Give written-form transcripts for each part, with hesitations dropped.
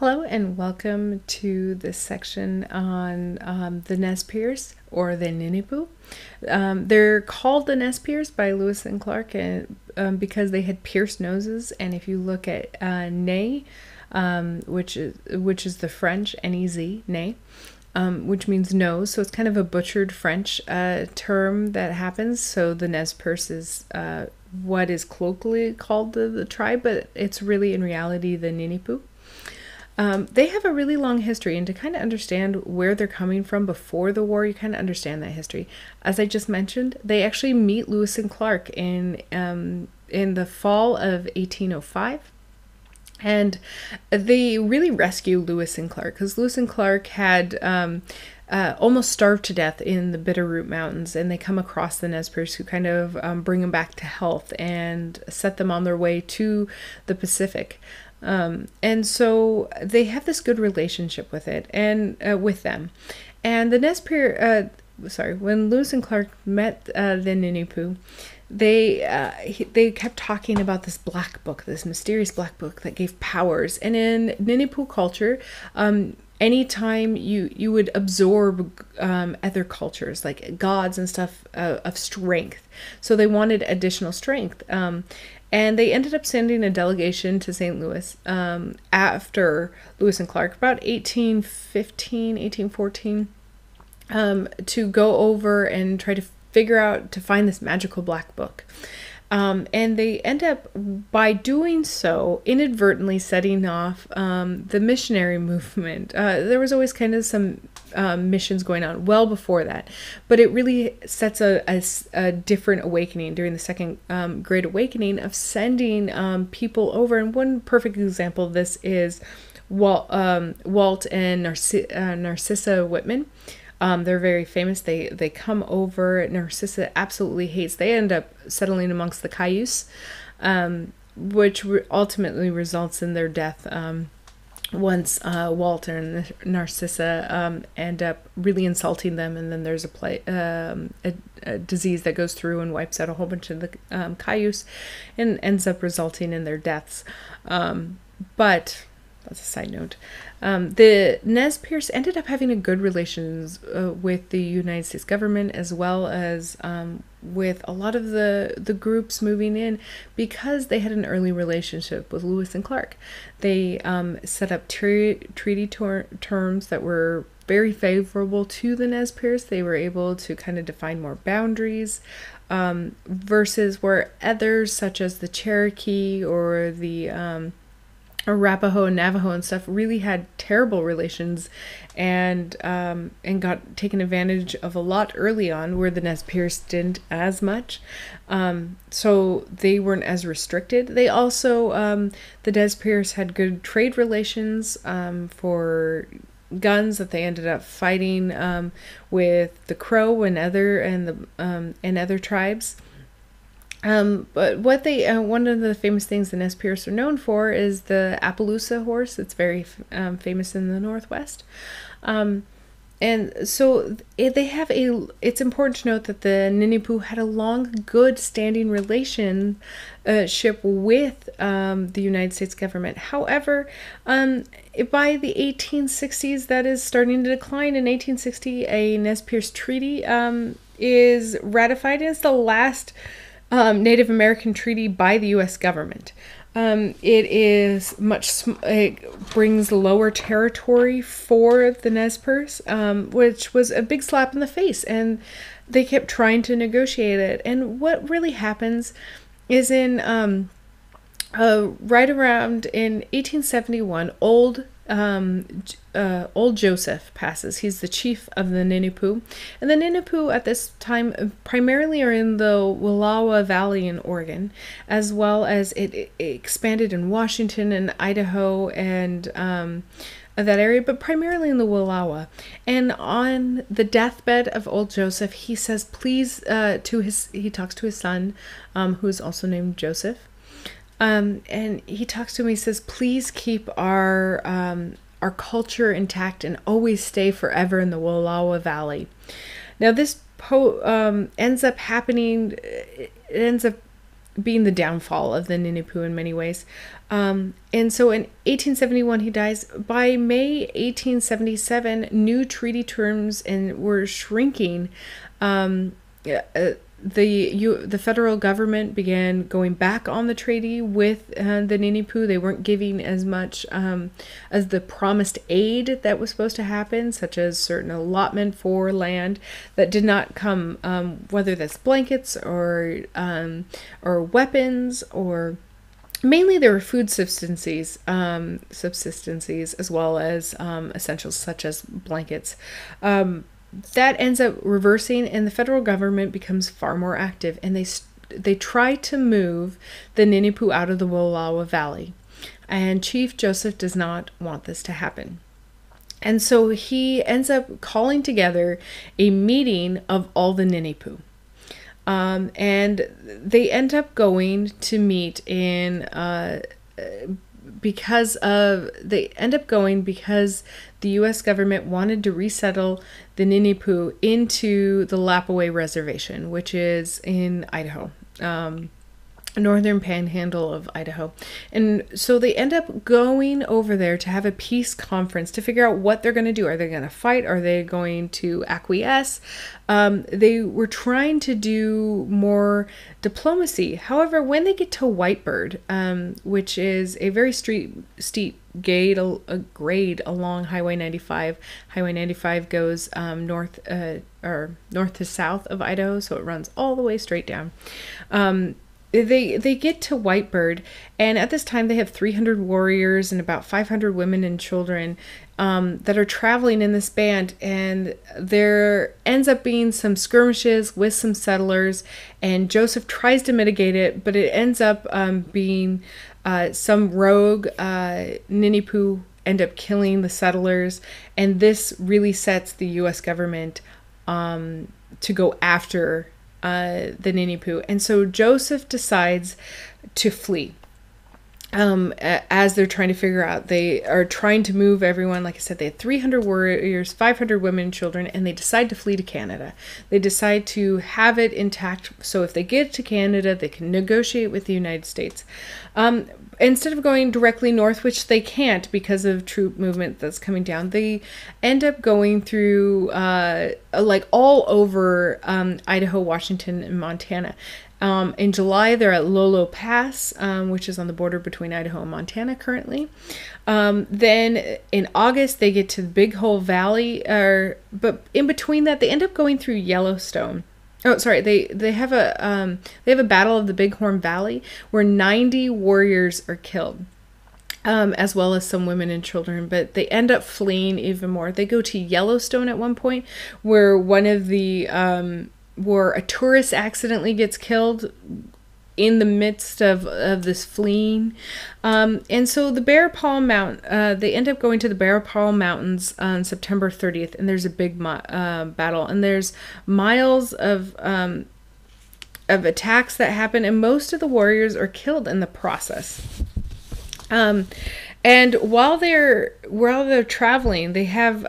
Hello and welcome to this section on the Nez Perce or the Ninipu. They're called the Nez Perce by Lewis and Clark because they had pierced noses. And if you look at Nez, which is the French Nez, Nez, which means nose, so it's kind of a butchered French term that happens. So the Nez Perce is what is colloquially called the tribe, but it's really in reality the Ninipu. They have a really long history, and to kind of understand where they're coming from before the war, you kind of understand that history. As I just mentioned, they actually meet Lewis and Clark in the fall of 1805, and they really rescue Lewis and Clark because Lewis and Clark had almost starved to death in the Bitterroot Mountains, and they come across the Nez Perce who kind of bring them back to health and set them on their way to the Pacific. And so they have this good relationship with it and with them. And the Nez Perce, when Lewis and Clark met the Ninipu, they kept talking about this black book, this mysterious black book that gave powers. And in Ninipu culture, anytime you would absorb other cultures like gods and stuff of strength, so they wanted additional strength. And they ended up sending a delegation to St. Louis after Lewis and Clark, about 1815, 1814, to go over and try to figure out, to find this magical black book. And they end up, by doing so, inadvertently setting off the missionary movement. There was always kind of some missions going on well before that, but it really sets a different awakening during the Second Great Awakening of sending people over. And one perfect example of this is Walt and Narcissa Whitman. They're very famous. They come over. Narcissa absolutely hates. They end up settling amongst the Cayuse, which ultimately results in their death. Once Walter and Narcissa end up really insulting them, and then there's a disease that goes through and wipes out a whole bunch of the Cayuse and ends up resulting in their deaths. But that's a side note. The Nez Perce ended up having a good relations with the United States government, as well as with a lot of the groups moving in, because they had an early relationship with Lewis and Clark. They set up treaty terms that were very favorable to the Nez Perce. They were able to kind of define more boundaries, versus where others, such as the Cherokee or the Arapaho and Navajo and stuff, really had terrible relations and got taken advantage of a lot early on, where the Nez Perce didn't as much. So they weren't as restricted. They also, the Nez Perce had good trade relations for guns that they ended up fighting with the Crow and other tribes. But what one of the famous things the Nez Perce are known for is the Appaloosa horse. It's very famous in the Northwest. And so it's important to note that the Ninipu had a long, good standing relationship with the United States government. However, by the 1860s, that is starting to decline. In 1860, a Nez Perce treaty is ratified, and it's the last Native American treaty by the U.S. government. It brings lower territory for the Nez Perce, which was a big slap in the face, and they kept trying to negotiate it. And what really happens is right around in 1871, Old Joseph passes. He's the chief of the Ninipu. And the Ninipu at this time primarily are in the Wallowa Valley in Oregon, as well as it expanded in Washington and Idaho and that area, but primarily in the Wallowa. And on the deathbed of Old Joseph, he says, please, he talks to his son, who's also named Joseph. And he talks to him, he says, please keep our culture intact and always stay forever in the Wallowa Valley. Now this ends up happening, it ends up being the downfall of the Ninipu in many ways. And so in 1871 he dies. By May 1877, new treaty terms were shrinking. The federal government began going back on the treaty with the Ninipu. They weren't giving as much as the promised aid that was supposed to happen, such as certain allotment for land that did not come, whether that's blankets or weapons, or mainly there were food subsistencies, as well as essentials such as blankets. That ends up reversing, and the federal government becomes far more active, and they try to move the Ninipu out of the Wallowa Valley, and Chief Joseph does not want this to happen. And so he ends up calling together a meeting of all the Ninipu. And they end up going to meet because the U.S. government wanted to resettle the Ninipu into the Lapaway Reservation, which is in Idaho, northern panhandle of Idaho. And so they end up going over there to have a peace conference to figure out what they're going to do. Are they going to fight? Are they going to acquiesce? They were trying to do more diplomacy. However, when they get to Whitebird, which is a very steep grade along Highway 95. Highway 95 goes north to south of Idaho, so it runs all the way straight down. They get to Whitebird, and at this time they have 300 warriors and about 500 women and children that are traveling in this band, and there ends up being some skirmishes with some settlers, and Joseph tries to mitigate it, but it ends up being some rogue Ninipu end up killing the settlers, and this really sets the U.S. government to go after the Ninipu. And so Joseph decides to flee. As they're trying to figure out, they are trying to move everyone. Like I said, they had 300 warriors, 500 women and children, and they decide to flee to Canada. They decide to have it intact, so if they get to Canada, they can negotiate with the United States. Instead of going directly north, which they can't because of troop movement that's coming down, they end up going through like all over Idaho, Washington, and Montana. In July, they're at Lolo Pass, which is on the border between Idaho and Montana currently. Then in August, they get to the Big Hole Valley, but in between that, they end up going through Yellowstone. Oh, sorry. They have a battle of the Bighorn Valley where 90 warriors are killed, as well as some women and children. But they end up fleeing even more. They go to Yellowstone at one point, where where a tourist accidentally gets killed in the midst of this fleeing. And so the Bear Paw Mountain, they end up going to the Bear Paw Mountains on September 30th, and there's a big battle, and there's miles of attacks that happen, and most of the warriors are killed in the process. And while they're traveling, they have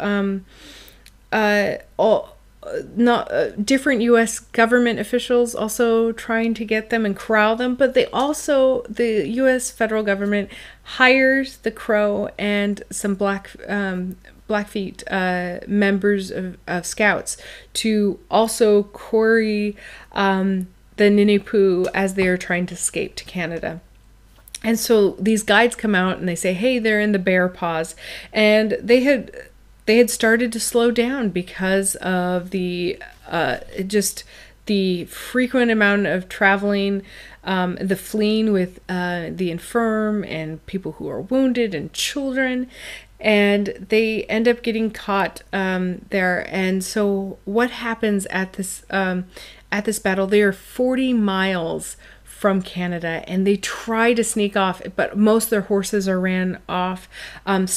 different U.S. government officials also trying to get them and corral them, but the U.S. federal government hires the Crow and some Blackfeet members of scouts to also quarry the Ninipu as they are trying to escape to Canada. And so these guides come out and they say, hey, they're in the Bear Paws, and they had started to slow down because of the frequent amount of traveling, the fleeing with the infirm and people who are wounded and children, and they end up getting caught there. And so what happens at this battle? They are 40 miles from Canada, and they try to sneak off, but most of their horses are ran off. A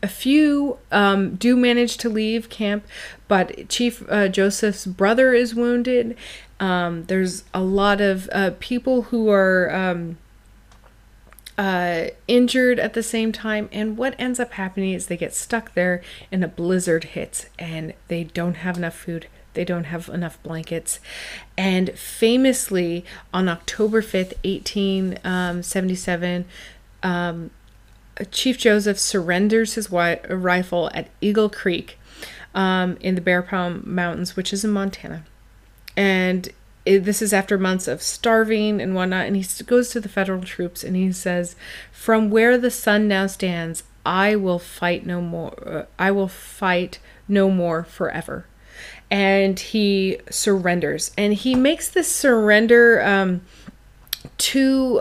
few do manage to leave camp, but Chief Joseph's brother is wounded. There's a lot of people who are injured at the same time, and what ends up happening is they get stuck there, and a blizzard hits, and they don't have enough food. They don't have enough blankets. And famously, on October 5th, 1877, Chief Joseph surrenders his rifle at Eagle Creek in the Bear Paw Mountains, which is in Montana. And this is after months of starving and whatnot. And he goes to the federal troops and he says, "From where the sun now stands, I will fight no more. I will fight no more forever." And he surrenders. And he makes this surrender to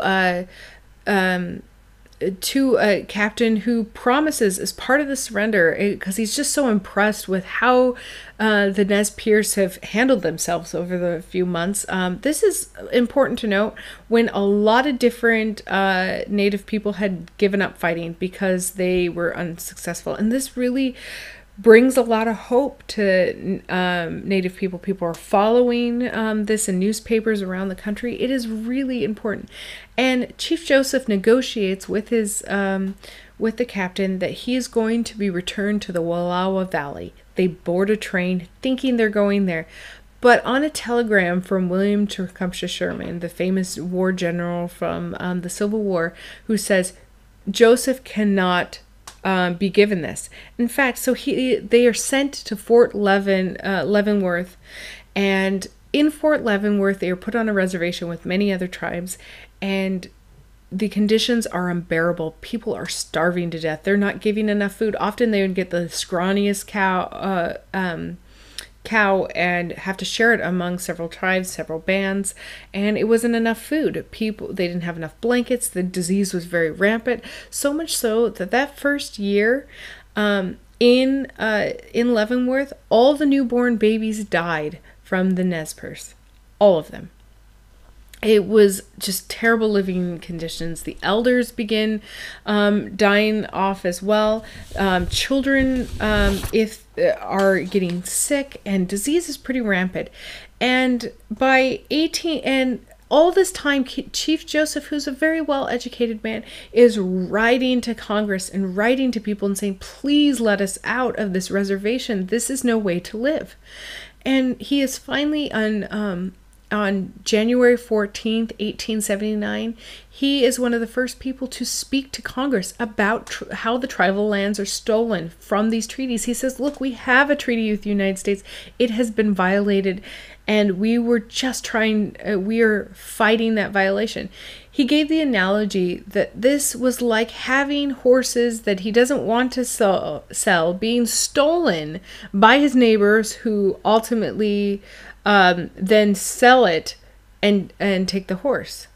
a captain who promises, as part of the surrender, because he's just so impressed with how the Nez Perce have handled themselves over the few months. This is important to note when a lot of different Native people had given up fighting because they were unsuccessful. And this really brings a lot of hope to Native people. People are following this in newspapers around the country. It is really important. And Chief Joseph negotiates with his with the captain that he is going to be returned to the Wallowa Valley. They board a train thinking they're going there. But on a telegram from William Tecumseh Sherman, the famous war general from the Civil War, who says Joseph cannot be given this. In fact, so they are sent to Fort Leavenworth, and in Fort Leavenworth they are put on a reservation with many other tribes, and the conditions are unbearable. People are starving to death. They're not giving enough food. Often they would get the scrawniest cow and have to share it among several tribes, several bands, and it wasn't enough food. They didn't have enough blankets. The disease was very rampant, so much so that first year in Leavenworth, all the newborn babies died from the Nez Perce, all of them. It was just terrible living conditions. The elders begin dying off as well. Children, are getting sick, and disease is pretty rampant. And by all this time, Chief Joseph, who's a very well-educated man, is writing to Congress and writing to people and saying, "Please let us out of this reservation. This is no way to live." And he is finally on January 14th, 1879, he is one of the first people to speak to Congress about how the tribal lands are stolen from these treaties. He says, "Look, we have a treaty with the United States. It has been violated, and we were just we are fighting that violation." He gave the analogy that this was like having horses that he doesn't want to sell being stolen by his neighbors, who ultimately then sell it and take the horse.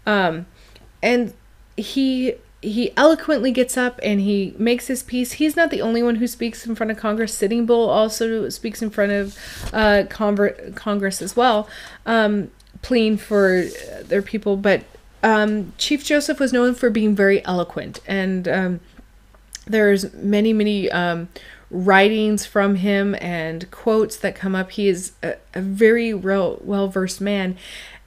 And he eloquently gets up and he makes his piece. He's not the only one who speaks in front of Congress. Sitting Bull also speaks in front of Congress as well, pleading for their people. But Chief Joseph was known for being very eloquent, and there's many writings from him and quotes that come up. He is a very well-versed man,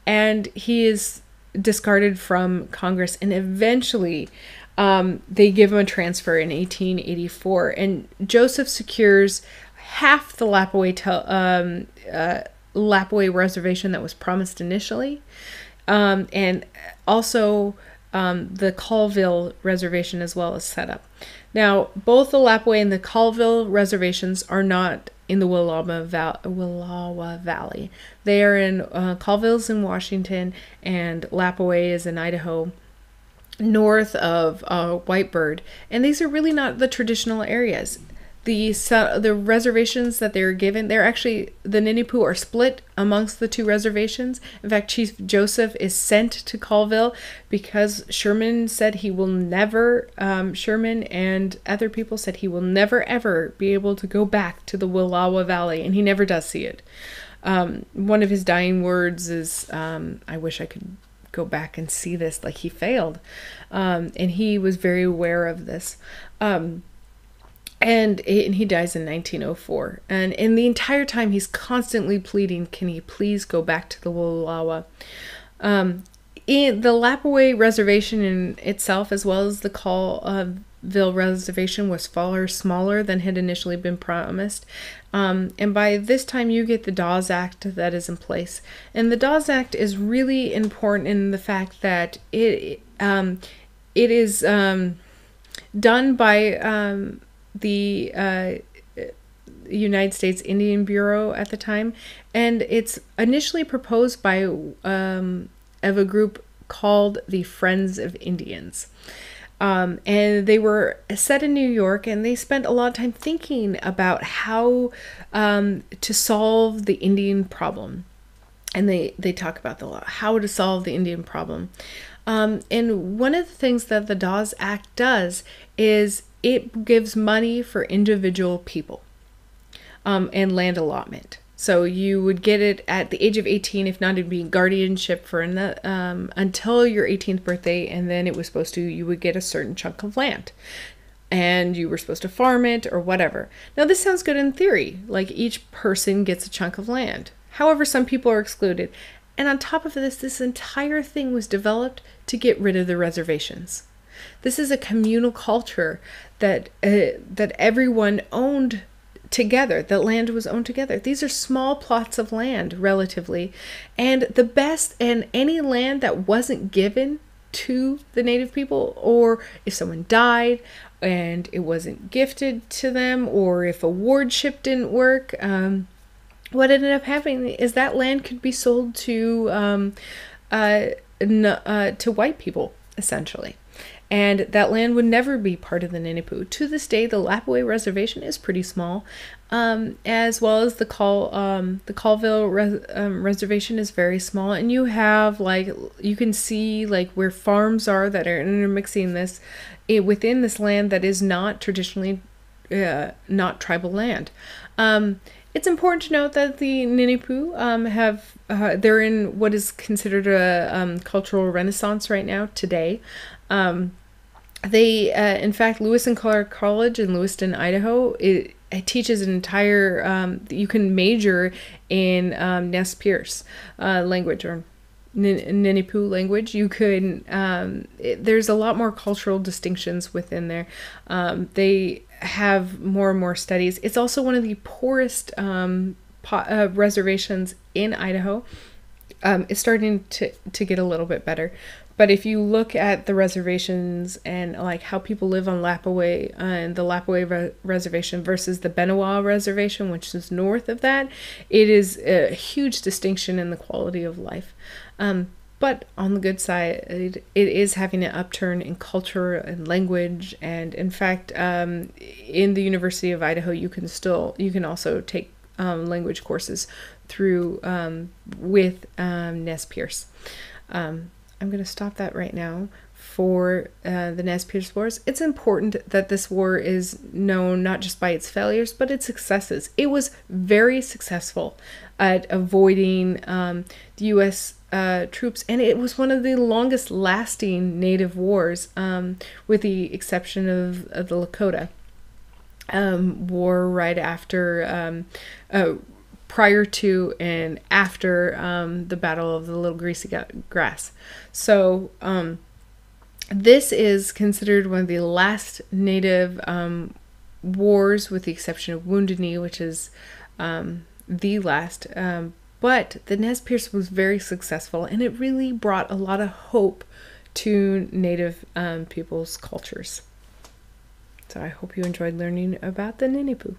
and he is discarded from Congress, and eventually they give him a transfer in 1884, and Joseph secures half the Lapaway reservation that was promised initially, and also the Colville reservation as well is set up. Now, both the Lapaway and the Colville reservations are not in the Wallowa Valley. They are in Colville's in Washington, and Lapaway is in Idaho, north of Whitebird. And these are really not the traditional areas. The reservations that they were given, they're actually, the Ninipu are split amongst the two reservations. In fact, Chief Joseph is sent to Colville because Sherman said he will never, Sherman and other people said he will never ever be able to go back to the Wallowa Valley, and he never does see it. One of his dying words is, "I wish I could go back and see this," like he failed. And he was very aware of this. And he dies in 1904. And in the entire time, he's constantly pleading, "Can he please go back to the Wallowa?" In the Lapaway Reservation in itself, as well as the Reservation was far smaller than had initially been promised. And by this time, you get the Dawes Act that is in place. And the Dawes Act is really important in the fact that it is done by the United States Indian Bureau at the time, and it's initially proposed by of a group called the Friends of Indians. And they were set in New York, and they spent a lot of time thinking about how to solve the Indian problem. And they talk about how to solve the Indian problem. And one of the things that the Dawes Act does is it gives money for individual people. And land allotment. So you would get it at the age of 18, if not, it'd be guardianship for until your 18th birthday, and then you would get a certain chunk of land. And you were supposed to farm it or whatever. Now this sounds good in theory, like each person gets a chunk of land. However, some people are excluded. And on top of this entire thing was developed to get rid of the reservations. This is a communal culture that everyone owned together. The land was owned together. These are small plots of land relatively, and any land that wasn't given to the native people, or if someone died and it wasn't gifted to them, or if a wardship didn't work, what ended up happening is that land could be sold to white people essentially. And that land would never be part of the Ninipu. To this day, the Lapaway Reservation is pretty small, as well as the Colville Reservation is very small. And you have you can see where farms are that are intermixing this within this land that is not traditionally not tribal land. It's important to note that the Ninipu they're in what is considered a cultural renaissance right now today. In fact, Lewis and Clark College in Lewiston, Idaho, it teaches an entire, you can major in Nez Perce language or Ninipu language. You could, there's a lot more cultural distinctions within there. They have more and more studies. It's also one of the poorest reservations in Idaho. It's starting to get a little bit better. But if you look at the reservations and how people live on Lapaway and the Lapaway Reservation versus the Benawa Reservation, which is north of that, it is a huge distinction in the quality of life. But on the good side, it is having an upturn in culture and language. And in fact, in the University of Idaho, you can also take language courses through with Nez Perce. I'm going to stop that right now for the Nez Perce Wars. It's important that this war is known not just by its failures, but its successes. It was very successful at avoiding the U.S. Troops, and it was one of the longest lasting native wars, with the exception of the Lakota war right after prior to and after the Battle of the Little Greasy Grass. So this is considered one of the last native wars, with the exception of Wounded Knee, which is the last. But the Nez Perce was very successful, and it really brought a lot of hope to native people's cultures. So I hope you enjoyed learning about the Ninipu.